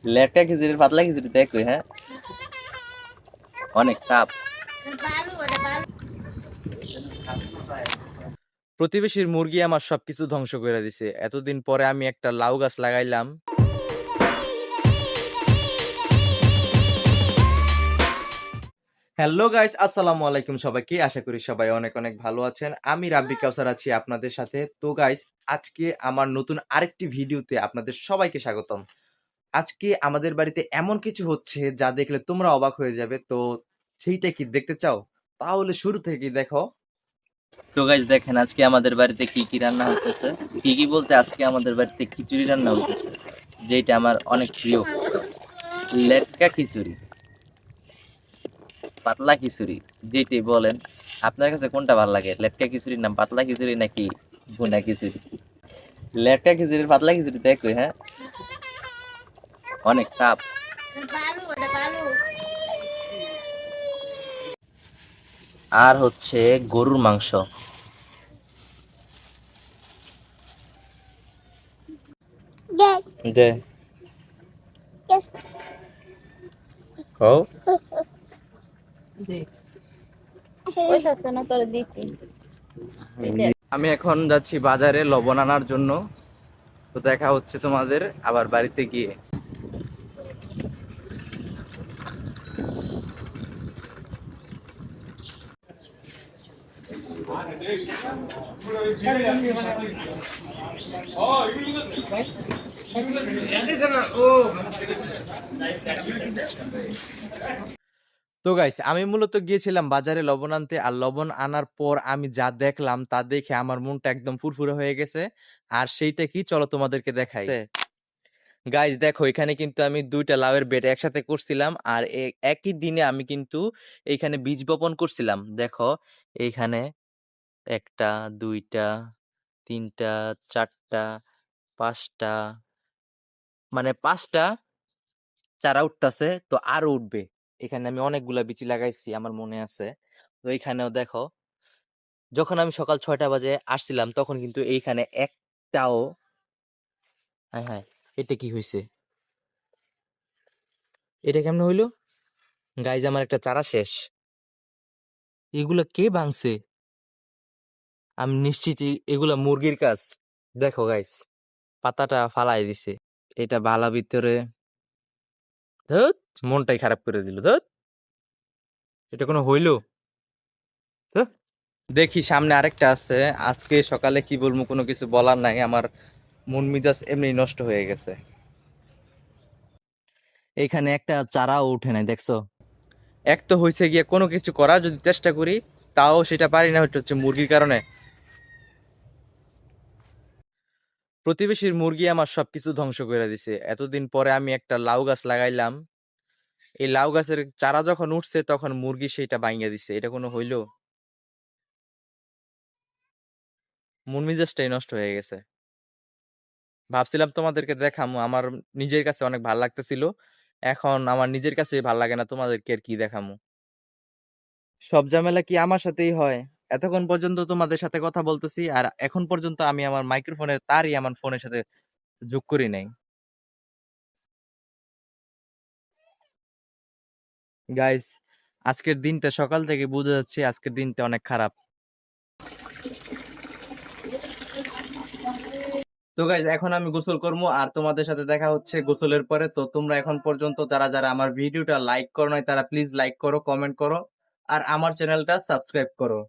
লেটকা খিচুড়ির পাতলা খিচুড়ি দেখো, হ্যাঁ অনেক তাপ। প্রতিবেশীর মুরগি আমার সবকিছু ধ্বংস করে দিছে। এতদিন পরে আমি একটা লাউ গাছ লাগাইলাম। হ্যালো গাইস, আসসালামু আলাইকুম সবাইকে। আশা করি সবাই অনেক অনেক ভালো আছেন। আমি রাব্বি কাউসার আছি আপনাদের সাথে। তো গাইস, আজকে আমার নতুন আরেকটি ভিডিওতে আপনাদের সবাইকে স্বাগতম। আজকে আমাদের বাড়িতে এমন কিছু হচ্ছে যা দেখলে তোমরা অবাক হয়ে যাবে। তো সেইটা কি দেখতে চাও? তাহলে শুরু থেকেই দেখো। তো গাইস দেখেন আজকে আমাদের বাড়িতে কি কি রান্না হতেছে। কি কি বলতে আজকে আমাদের বাড়িতে খিচুড়ি রান্না হইতেছে, যেটা আমার অনেক প্রিয়। লেটকা খিচুড়ি, পাতলা খিচুড়ি, যেটি বলেন। আপনার কাছে কোনটা ভালো লাগে, লেটকা খিচুড়ি না পাতলা খিচুড়ি নাকি ভুনা খিচুড়ি? লেটকা খিচুড়ির পাতলা খিচুড়ি দেখো, হ্যাঁ অনেক তাপ। আর হচ্ছে গরুর মাংস। দে খাও। আমি এখন যাচ্ছি বাজারে লবণ আনার জন্য। তো দেখা হচ্ছে তোমাদের আবার বাড়িতে গিয়ে। তো গাইস, আমি মূলত গিয়েছিলাম বাজারে লবণ আনতে। আর লবণ আনার পর আমি যা দেখলাম তা দেখে আমার মনটা একদম ফুরফুরে হয়ে গেছে। আর সেইটা কি, চলো তোমাদেরকে দেখাই। গাইস দেখো, এখানে কিন্তু আমি 2টা লাউয়ের বেড একসাথে করছিলাম। আর একই দিনে আমি কিন্তু এইখানে বীজ বপন করছিলাম। দেখো এইখানে 1টা 2টা 3টা 4টা 5টা, মানে 5টা চারা উঠতাছে, তো আরো উঠবে। এখানে আমি অনেকগুলা বিচি লাগাইছি, আমার মনে আছে। তো এইখানেও দেখো, যখন আমি সকাল 6টা বাজে আসছিলাম তখন কিন্তু এইখানে একটাও, হায় হায়, এটা কি হয়েছে? এটা কেমনে হইলো? গাইজ, আমার একটা চারা শেষ। এগুলা কে ভাঙছে? আমি নিশ্চিত এগুলা মুরগির কাজ। দেখো গাইস, পাতাটা ফালাই দিছে। এটা বালা ভিতরে, ধুত, মনটাই খারাপ করে দিল। ধুত, এটা কোনো হইলো? ধুত। দেখি সামনে আরেকটা আছে। আজকে সকালে কি বলবো, কোনো কিছু বলার নাই। আমার মন মিজাজ এমনি নষ্ট হয়ে গেছে। এখানে একটা চারাও উঠে নাই, দেখছো? এক তো হয়েছে গিয়ে কোনো কিছু করার যদি চেষ্টা করি, তাও সেটা পারি না, হচ্ছে মুরগির কারণে। প্রতিবেশীর মুরগি আমার সবকিছু ধ্বংস করে দিছে। এতদিন পরে আমি একটা লাউ গাছ লাগাইলাম। এই লাউ গাছের চারা যখন উঠছে তখন মুরগি সেইটা ভাঙিয়ে দিছে। এটা কোনো হইলো? মন মেজাজটাই নষ্ট হয়ে গেছে। ভাবছিলাম তোমাদেরকে দেখামু, আমার নিজের কাছে অনেক ভালো লাগতেছিল। এখন আমার নিজের কাছে ভালো লাগে না, তোমাদেরকে আর কি দেখামু। সব ঝামেলা কি আমার সাথেই হয়? এতক্ষণ পর্যন্ত তোমাদের সাথে কথা বলতেছি, আর এখন পর্যন্ত আমি আমার মাইক্রোফোনের তারই আমার ফোনের সাথে যোগ করি নাই। গাইস, আজকের দিনটা সকাল থেকে বোঝা যাচ্ছে আজকের দিনটা অনেক খারাপ। তো গাইস, এখন আমি গোসল করবো আর তোমাদের সাথে দেখা হচ্ছে গোসলের পরে। তো তোমরা এখন পর্যন্ত যারা যারা আমার ভিডিওটা লাইক করো নাই, তারা প্লিজ লাইক করো, কমেন্ট করো, আর আমার চ্যানেলটা সাবস্ক্রাইব করো।